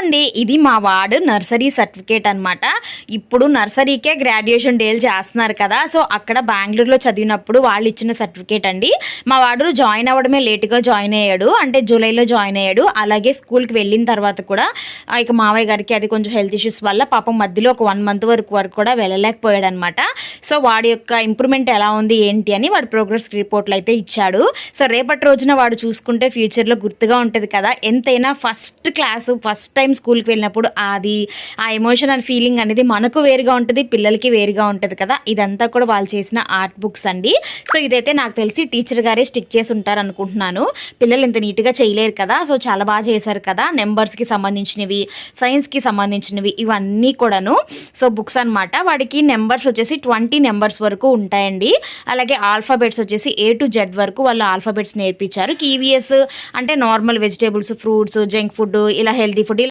ఇదిగోండి ఇది మా వాడు నర్సరీ సర్టిఫికేట్ అనమాట. ఇప్పుడు నర్సరీకే గ్రాడ్యుయేషన్ డేలు చేస్తున్నారు కదా, సో అక్కడ బెంగళూరులో చదివినప్పుడు వాళ్ళు ఇచ్చిన సర్టిఫికేట్ అండి. మా వాడు జాయిన్ అవ్వడమే లేట్గా జాయిన్ అయ్యాడు, అంటే జూలైలో జాయిన్ అయ్యాడు. అలాగే స్కూల్కి వెళ్ళిన తర్వాత కూడా ఇక మావయ్య గారికి అది కొంచెం హెల్త్ ఇష్యూస్ వల్ల పాపం మధ్యలో ఒక 1 మంత్ వరకు కూడా వెళ్ళలేకపోయాడు అనమాట. సో వాడి యొక్క ఇంప్రూవ్మెంట్ ఎలా ఉంది ఏంటి అని వాడు ప్రోగ్రెస్ రిపోర్ట్లు అయితే ఇచ్చాడు. సో రేపటి రోజున వాడు చూసుకుంటే ఫ్యూచర్లో గుర్తుగా ఉంటుంది కదా. ఎంతైనా ఫస్ట్ క్లాసు ఫస్ట్ టైం స్కూల్కి వెళ్ళినప్పుడు అది ఆ ఎమోషన్ అండ్ ఫీలింగ్ అనేది మనకు వేరుగా ఉంటుంది, పిల్లలకి వేరుగా ఉంటుంది కదా. ఇదంతా కూడా వాళ్ళు చేసిన ఆర్ట్ బుక్స్ అండి. సో ఇదైతే నాకు తెలిసి టీచర్ గారే స్టిక్ చేసి ఉంటారు అనుకుంటున్నాను. పిల్లలు ఇంత నీట్గా చేయలేరు కదా, సో చాలా బాగా చేశారు కదా. నెంబర్స్కి సంబంధించినవి, సైన్స్కి సంబంధించినవి ఇవన్నీ కూడాను. సో బుక్స్ అనమాట. వాడికి నెంబర్స్ వచ్చేసి 20 నెంబర్స్ వరకు ఉంటాయండి. అలాగే ఆల్ఫాబెట్స్ వచ్చేసి A to Z వరకు వాళ్ళు ఆల్ఫాబెట్స్ నేర్పించారు. KVS అంటే normal vegetables, fruits, junk food, ఇలా హెల్తీ ఫుడ్